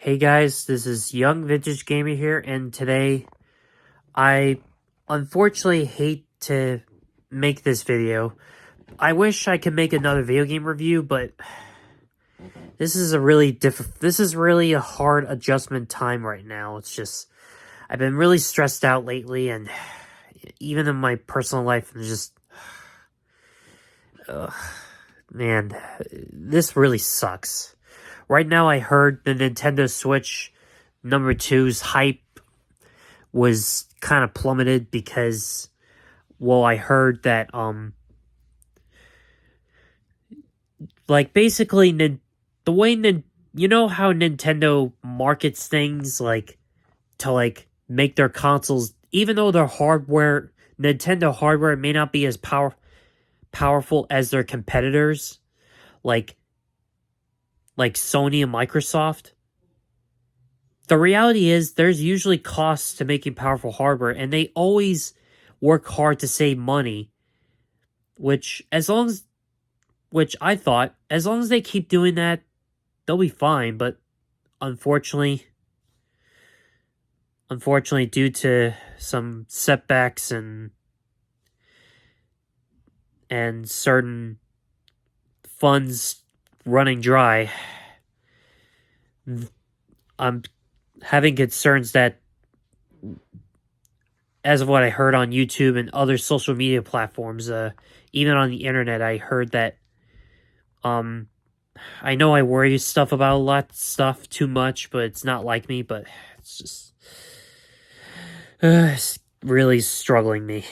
Hey guys, this is Young Vintage Gamer here, and today I unfortunately hate to make this video. I wish I could make another video game review, but this is really a hard adjustment time right now. It's just I've been really stressed out lately, and even in my personal life, I'm just man, this really sucks. Right now, I heard the Nintendo Switch number two's hype was kind of plummeted because, well, I heard that, basically, the way, you know how Nintendo markets things, to, make their consoles, even though their hardware, Nintendo hardware may not be as powerful as their competitors, like, Sony and Microsoft. The reality is there's usually costs to making powerful hardware, and they always work hard to save money, which I thought, as long as they keep doing that, they'll be fine. But unfortunately, due to some setbacks and certain funds running dry, I'm having concerns that, as of what I heard on YouTube and other social media platforms, even on the internet, I heard that, I know I worry about a lot of stuff too much, but it's not like me, but it's just, it's really struggling me.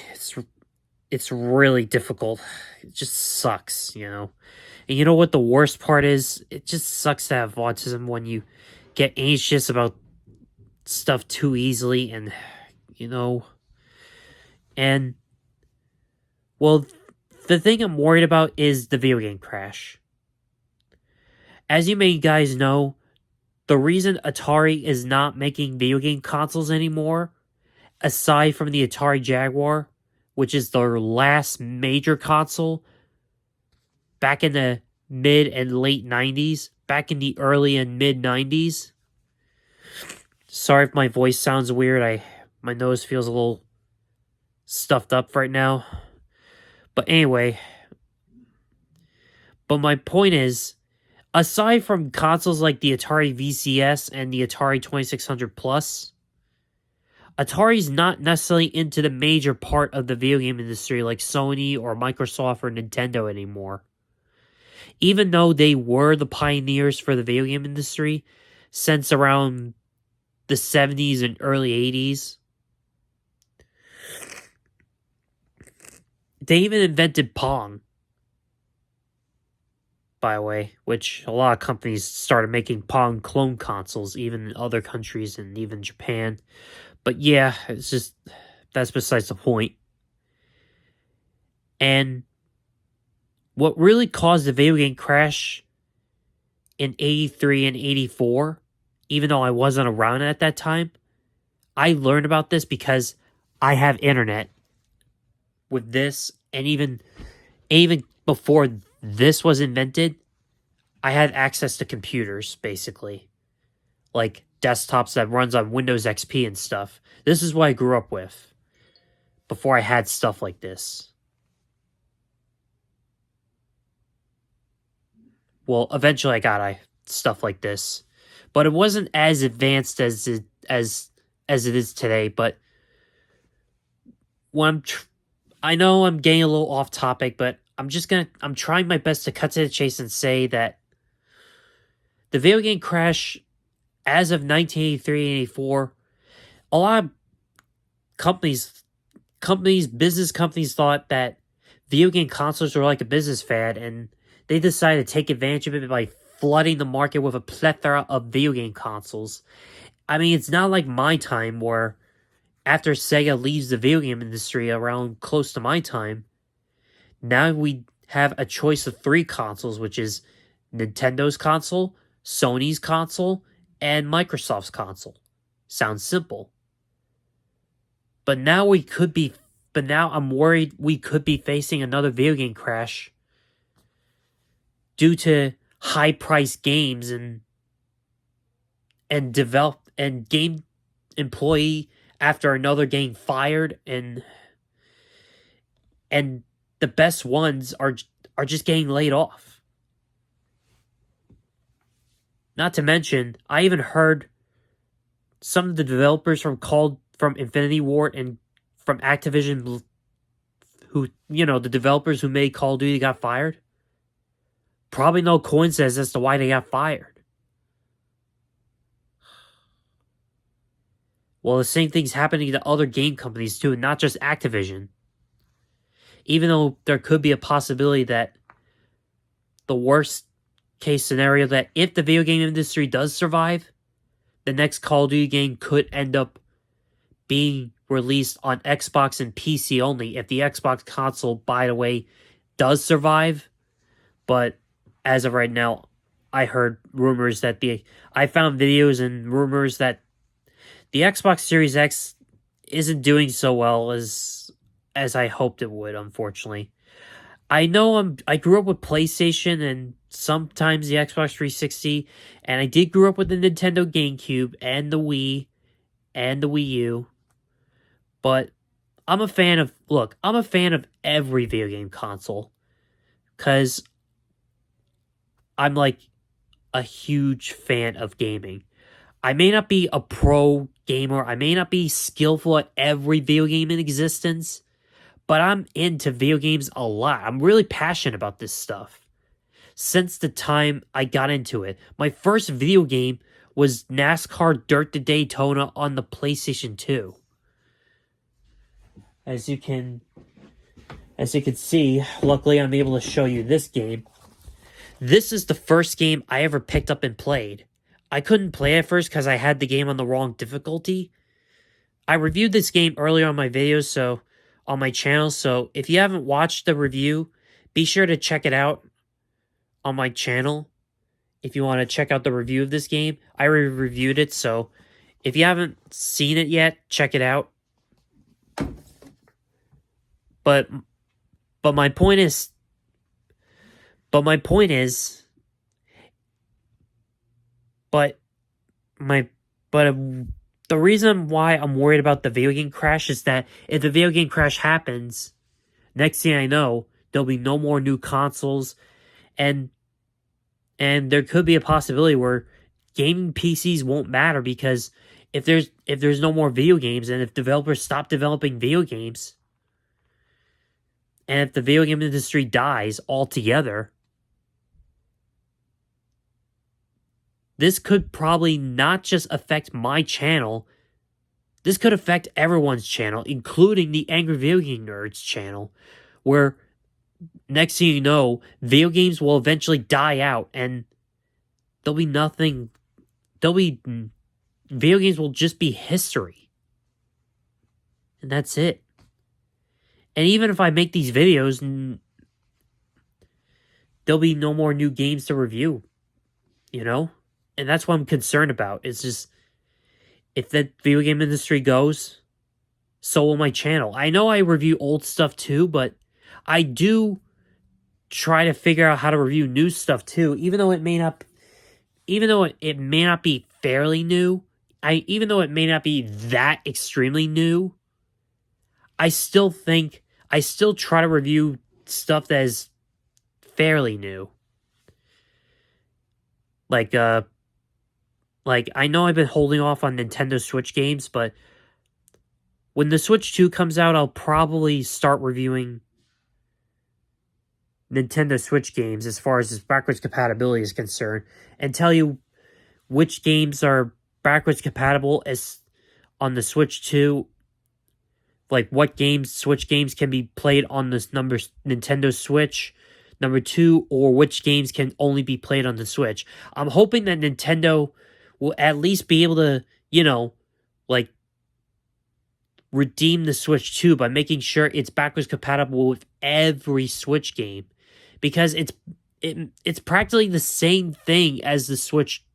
It's really difficult. It just sucks, you know? And you know what the worst part is? It just sucks to have autism when you get anxious about stuff too easily, and, you know, and, well, the thing I'm worried about is the video game crash. As you may guys know, the reason Atari is not making video game consoles anymore, aside from the Atari Jaguar, which is their last major console, back in the mid and late 90s, back in the early and mid 90s. Sorry if my voice sounds weird. My nose feels a little stuffed up right now. But anyway, but my point is, aside from consoles like the Atari VCS and the Atari 2600 Plus, Atari's not necessarily into the major part of the video game industry like Sony or Microsoft or Nintendo anymore. Even though they were the pioneers for the video game industry since around the 70s and early 80s. They even invented Pong, by the way, which a lot of companies started making Pong clone consoles, even in other countries and even Japan. But yeah, that's besides the point. And what really caused the video game crash in 83 and 84, even though I wasn't around at that time, I learned about this because I have internet with this, and even before this was invented, I had access to computers, basically. Like desktops that runs on Windows XP and stuff. This is what I grew up with before I had stuff like this. Well, eventually I got stuff like this, but it wasn't as advanced as it is today. But when I know I'm getting a little off topic, but I'm trying my best to cut to the chase and say that the video game crash, as of 1983 and 84, a lot of business companies thought that video game consoles were like a business fad, and they decided to take advantage of it by flooding the market with a plethora of video game consoles. I mean, it's not like my time where, after Sega leaves the video game industry around close to my time, now we have a choice of 3 consoles, which is Nintendo's console, Sony's console, and Microsoft's console. Sounds simple. But now I'm worried we could be facing another video game crash due to high-priced games and and game employee after another getting fired, and the best ones are just getting laid off. Not to mention, I even heard some of the developers from Infinity Ward and from Activision, who, the developers who made Call of Duty, got fired. Probably no coincidence as to why they got fired. Well, the same thing's happening to other game companies too, not just Activision. Even though there could be a possibility that the worst case scenario, that if the video game industry does survive, the next Call of Duty game could end up being released on Xbox and PC only, if the Xbox console, by the way, does survive. But as of right now, I heard rumors that I found videos and rumors that the Xbox Series X isn't doing so well as I hoped it would, unfortunately. I know I grew up with PlayStation and sometimes the Xbox 360, and I did grow up with the Nintendo GameCube and the Wii and the Wii U. But I'm a fan of every video game console, because I'm like a huge fan of gaming. I may not be a pro gamer, I may not be skillful at every video game in existence, but I'm into video games a lot. I'm really passionate about this stuff since the time I got into it. My first video game was NASCAR Dirt to Daytona on the PlayStation 2. As you can see, luckily I'm able to show you this game. This is the first game I ever picked up and played. I couldn't play it first because I had the game on the wrong difficulty. I reviewed this game earlier on my videos, on my channel, so if you haven't watched the review, be sure to check it out on my channel. If you want to check out the review of this game, I reviewed it, so if you haven't seen it yet, check it out. But my point is, the reason why I'm worried about the video game crash is that if the video game crash happens, next thing I know, there'll be no more new consoles, and there could be a possibility where gaming PCs won't matter, because if there's no more video games, and if developers stop developing video games, and if the video game industry dies altogether, this could probably not just affect my channel, this could affect everyone's channel, including the Angry Video Game Nerds channel, where next thing you know, video games will eventually die out, and video games will just be history. And that's it. And even if I make these videos, there'll be no more new games to review, And that's what I'm concerned about. It's just, if the video game industry goes, so will my channel. I know I review old stuff too, but I do try to figure out how to review new stuff too, even though it may not be fairly new, even though it may not be that extremely new, I still try to review stuff that is fairly new. Like I know I've been holding off on Nintendo Switch games, but when the Switch 2 comes out, I'll probably start reviewing Nintendo Switch games as far as its backwards compatibility is concerned, and tell you which games are backwards compatible as on the Switch 2, like what Switch games can be played on this Nintendo Switch number 2, or which games can only be played on the Switch. I'm hoping that Nintendo will at least be able to, redeem the Switch 2 by making sure it's backwards compatible with every Switch game, because it's practically the same thing as the Switch,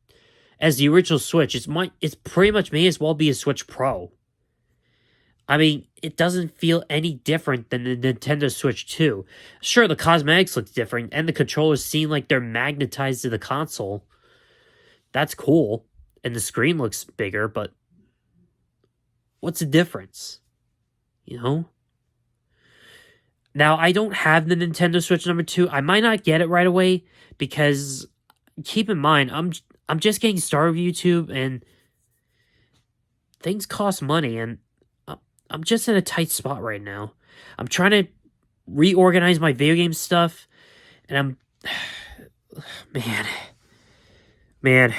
as the original Switch. It's pretty much may as well be a Switch Pro. I mean, it doesn't feel any different than the Nintendo Switch 2. Sure, the cosmetics look different, and the controllers seem like they're magnetized to the console. That's cool. and the screen looks bigger, but what's the difference? You know? Now, I don't have the Nintendo Switch number 2. I might not get it right away because keep in mind, I'm just getting started with YouTube and things cost money, and I'm just in a tight spot right now. I'm trying to reorganize my video game stuff, and I'm man,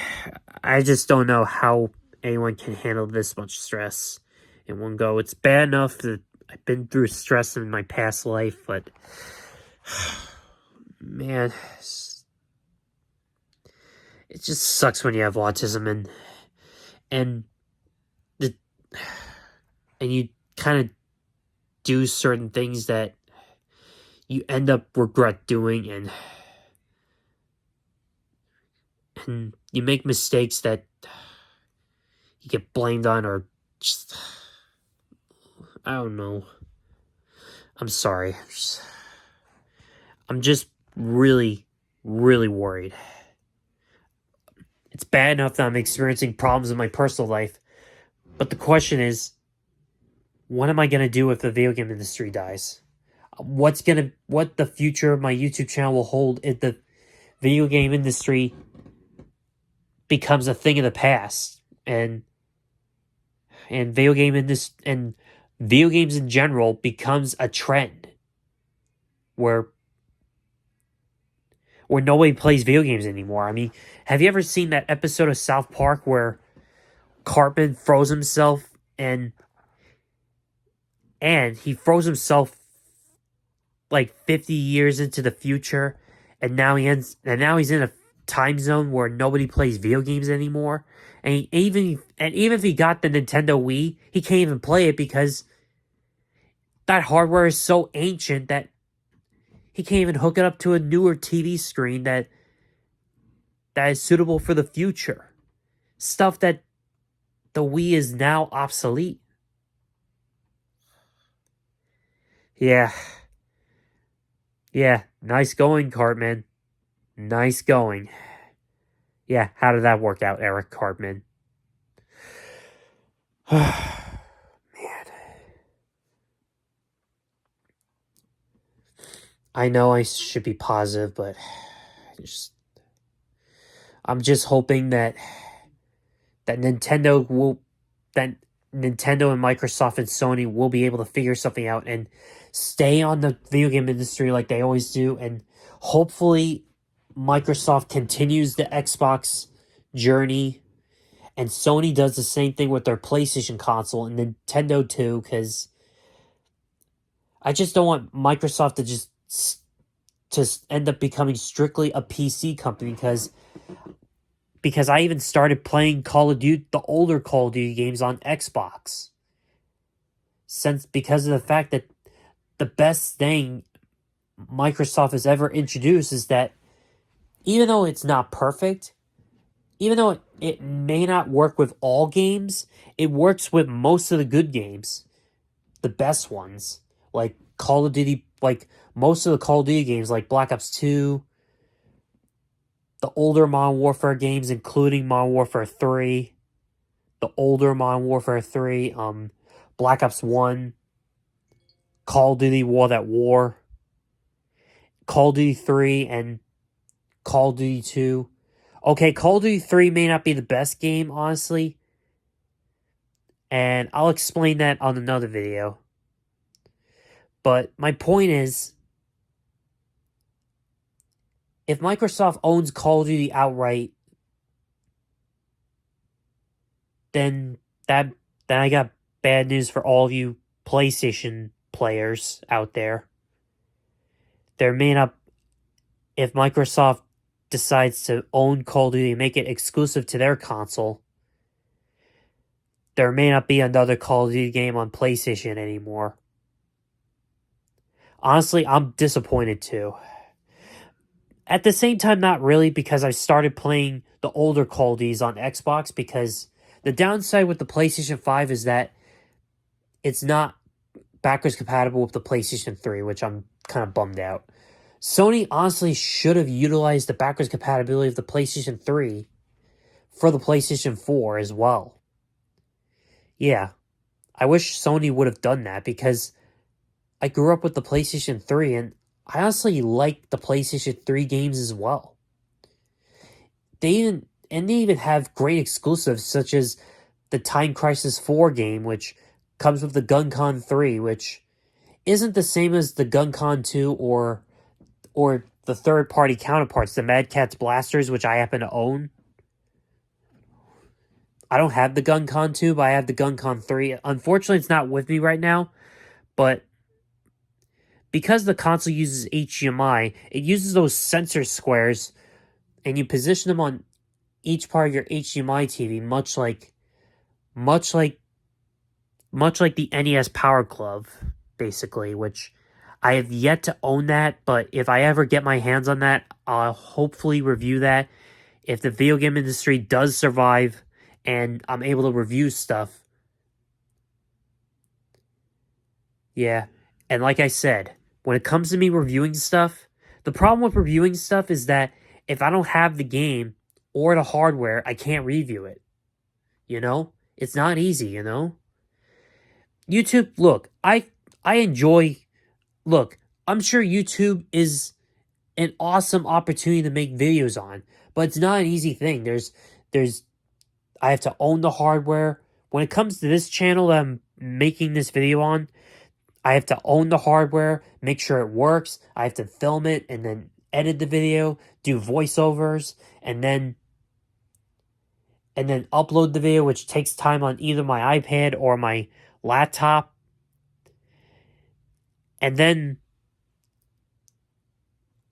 I just don't know how anyone can handle this much stress in one go. It's bad enough that I've been through stress in my past life, but man, it just sucks when you have autism and the and you kind of do certain things that you end up regret doing, and you make mistakes that you get blamed on, or just, I don't know. I'm sorry. I'm just really, really worried. It's bad enough that I'm experiencing problems in my personal life, but the question is, what am I going to do if the video game industry dies? What the future of my YouTube channel will hold if the video game industry becomes a thing of the past, and video games in general becomes a trend where nobody plays video games anymore. I mean, have you ever seen that episode of South Park where Cartman froze himself and he froze himself like 50 years into the future, and now he's in a time zone where nobody plays video games anymore, and even if he got the Nintendo Wii, he can't even play it because that hardware is so ancient that he can't even hook it up to a newer TV screen that is suitable for the future. Stuff that the Wii is now obsolete. Yeah, nice going, Cartman. Nice going. Yeah, how did that work out, Eric Cartman? Man. I know I should be positive, but I'm just hoping that Nintendo and Microsoft and Sony will be able to figure something out and stay on the video game industry like they always do, and hopefully Microsoft continues the Xbox journey and Sony does the same thing with their PlayStation console and Nintendo too, because I just don't want Microsoft to just end up becoming strictly a PC company, because I even started playing Call of Duty, the older Call of Duty games on Xbox, because of the fact that the best thing Microsoft has ever introduced is that even though it's not perfect, even though it may not work with all games, it works with most of the good games, the best ones, like Call of Duty, like most of the Call of Duty games, like Black Ops 2, the older Modern Warfare games, including Modern Warfare 3, the older Modern Warfare 3, Black Ops 1, Call of Duty World at War, Call of Duty 3, and Call of Duty 2. Okay, Call of Duty 3 may not be the best game, honestly, and I'll explain that on another video. But my point is, if Microsoft owns Call of Duty outright, then I got bad news for all of you PlayStation players out there. If Microsoft decides to own Call of Duty and make it exclusive to their console, there may not be another Call of Duty game on PlayStation anymore. Honestly, I'm disappointed too. At the same time, not really, because I started playing the older Call of Duties on Xbox, because the downside with the PlayStation 5 is that it's not backwards compatible with the PlayStation 3, which I'm kind of bummed out. Sony honestly should have utilized the backwards compatibility of the PlayStation 3 for the PlayStation 4 as well. Yeah, I wish Sony would have done that because I grew up with the PlayStation 3 and I honestly like the PlayStation 3 games as well. They even have great exclusives such as the Time Crisis 4 game, which comes with the GunCon 3, which isn't the same as the GunCon 2 or the third-party counterparts, the Mad Catz blasters, which I happen to own. I don't have the GunCon 2, but I have the GunCon 3. Unfortunately, it's not with me right now, but because the console uses HDMI, it uses those sensor squares, and you position them on each part of your HDMI TV, much like the NES Power Glove, basically, which I have yet to own that, but if I ever get my hands on that, I'll hopefully review that. If the video game industry does survive and I'm able to review stuff, yeah. And like I said, when it comes to me reviewing stuff, the problem with reviewing stuff is that if I don't have the game or the hardware, I can't review it. You know? It's not easy, you know? YouTube, look, I enjoy look, I'm sure YouTube is an awesome opportunity to make videos on, but it's not an easy thing. There's I have to own the hardware. When it comes to this channel that I'm making this video on, I have to own the hardware, make sure it works. I have to film it and then edit the video, do voiceovers, and then upload the video, which takes time on either my iPad or my laptop. And then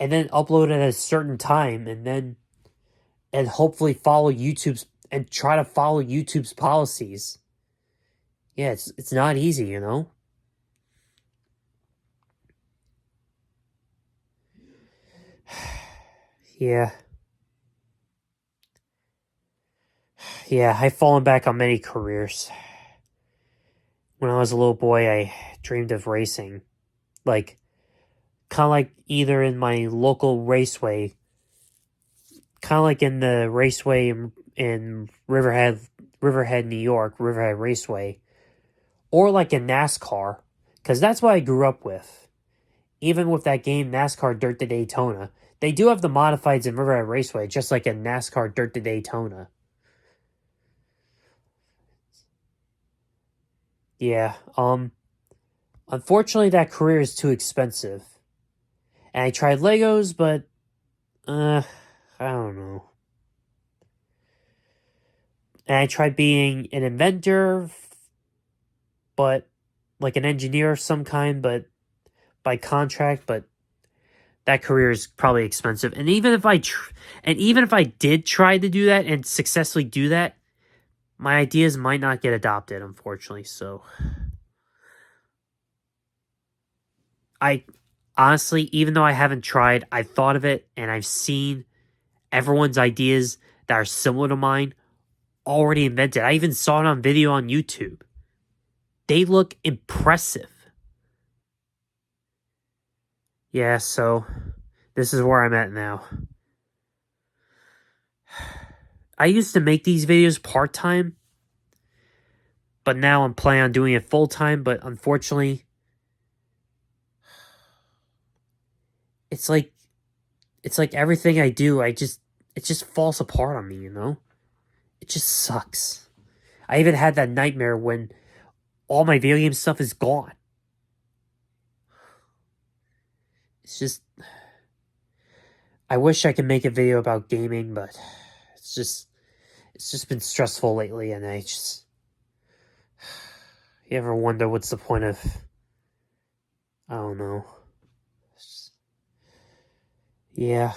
upload it at a certain time and hopefully follow YouTube's and try to follow YouTube's policies. Yeah, it's not easy, you know? Yeah. Yeah, I've fallen back on many careers. When I was a little boy, I dreamed of racing. Like, kind of like either in my local raceway, kind of like in the raceway in Riverhead, New York, Riverhead Raceway, or like in NASCAR, because that's what I grew up with. Even with that game, NASCAR Dirt to Daytona, they do have the modifieds in Riverhead Raceway, just like in NASCAR Dirt to Daytona. Yeah, unfortunately, that career is too expensive. And I tried Legos, but, I don't know. And I tried being an inventor, but, like an engineer of some kind, but by contract, but that career is probably expensive. And even if I did try to do that and successfully do that, my ideas might not get adopted, unfortunately. So I honestly, even though I haven't tried, I've thought of it and I've seen everyone's ideas that are similar to mine already invented. I even saw it on video on YouTube. They look impressive. Yeah, so this is where I'm at now. I used to make these videos part-time, but now I'm planning on doing it full-time, but unfortunately, it's like everything I do, it just falls apart on me, you know? It just sucks. I even had that nightmare when all my video game stuff is gone. It's just, I wish I could make a video about gaming, but it's just been stressful lately, and you ever wonder what's the point of, I don't know. Yeah.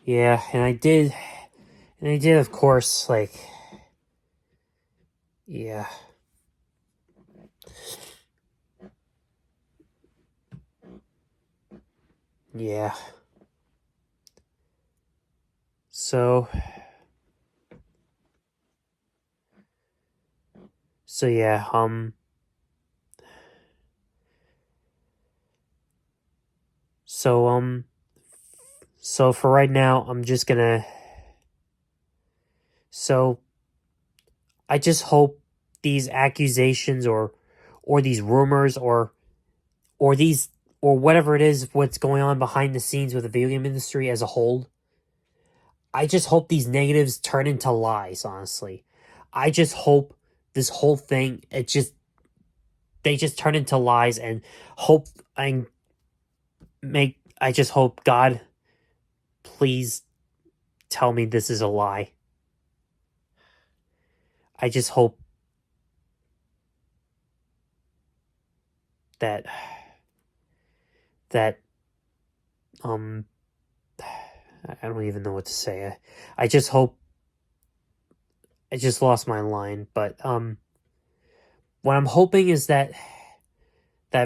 Yeah, and I did, of course, like, yeah. Yeah. So, yeah, So for right now, I'm just gonna. So I just hope these accusations or these rumors or these or whatever it is, what's going on behind the scenes with the video game industry as a whole. I just hope these negatives turn into lies, honestly. I just hope this whole thing, they just turn into lies and hope and I just hope, God, please tell me this is a lie. I just hope that that I don't even know what to say. I just hope I just lost my line, but what I'm hoping is that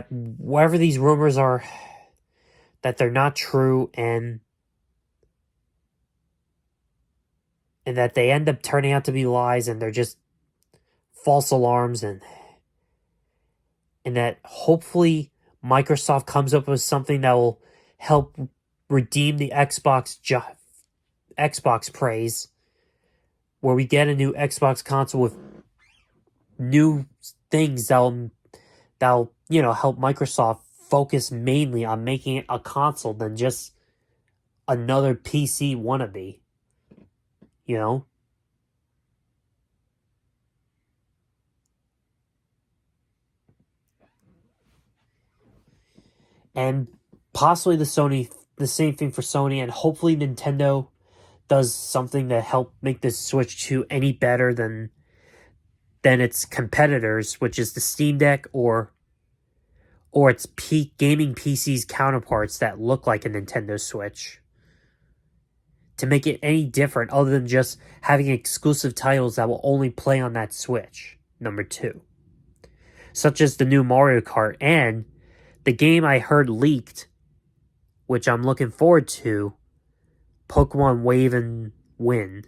whatever these rumors are, that they're not true, and that they end up turning out to be lies, and they're just false alarms, and that hopefully Microsoft comes up with something that will help redeem the Xbox praise, where we get a new Xbox console with new things that'll help Microsoft focus mainly on making it a console than just another PC wannabe. You know? And possibly the same thing for Sony, and hopefully Nintendo does something to help make this Switch 2 any better than its competitors, which is the Steam Deck or its gaming PC's counterparts that look like a Nintendo Switch. To make it any different other than just having exclusive titles that will only play on that Switch. Number 2. Such as the new Mario Kart and the game I heard leaked, which I'm looking forward to, Pokemon Wave and Wind.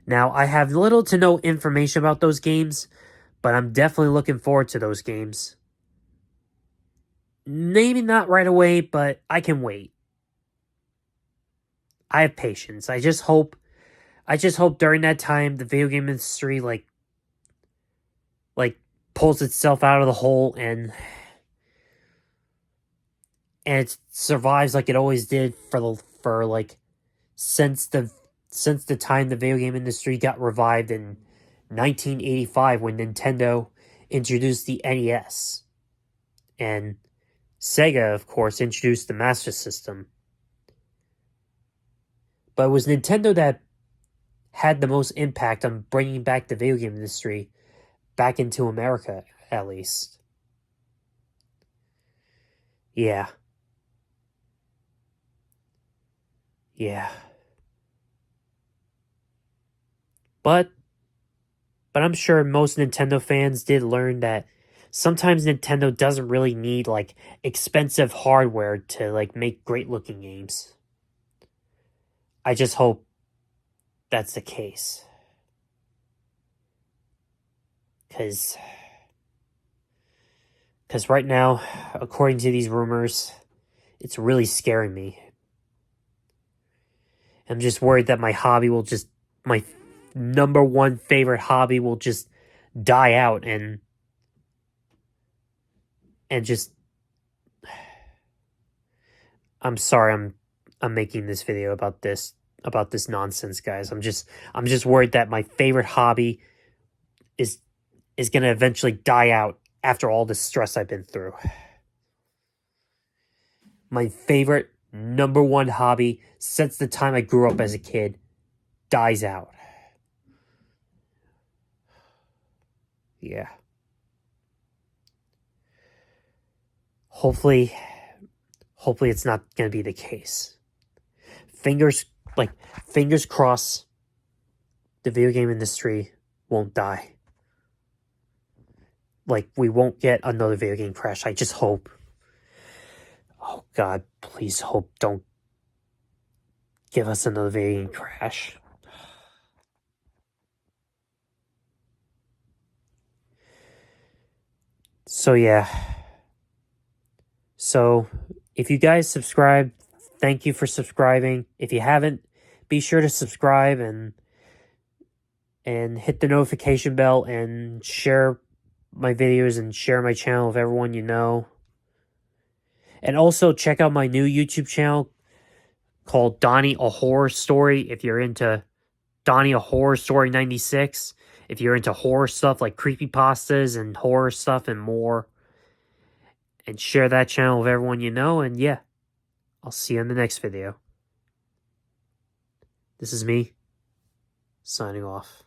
Now, I have little to no information about those games, but I'm definitely looking forward to those games. Maybe not right away, but I can wait. I have patience. I just hope during that time the video game industry like pulls itself out of the hole and it survives like it always did for like since the time the video game industry got revived in 1985 when Nintendo introduced the NES. And Sega, of course, introduced the Master System. But it was Nintendo that had the most impact on bringing back the video game industry back into America, at least. Yeah. Yeah. But I'm sure most Nintendo fans did learn that sometimes Nintendo doesn't really need like expensive hardware to like make great looking games. I just hope that's the case. Cause right now, according to these rumors, it's really scaring me. I'm just worried that my number one favorite hobby will just die out and just I'm sorry I'm making this video about this nonsense, guys. I'm just worried that my favorite hobby is going to eventually die out after all the stress I've been through. My favorite number one hobby since the time I grew up as a kid dies out. Yeah. Hopefully it's not going to be the case. Fingers crossed the video game industry won't die. Like, we won't get another video game crash. I just hope. Oh, God, please don't give us another video game crash. So, yeah. So, If you guys subscribe, thank you for subscribing. If you haven't, be sure to subscribe and hit the notification bell and share my videos and share my channel with everyone you know. And also check out my new YouTube channel called Donnie A Horror Story if you're into Donnie A Horror Story 96. If you're into horror stuff like creepypastas and horror stuff and more. And share that channel with everyone you know. And yeah, I'll see you in the next video. This is me, signing off.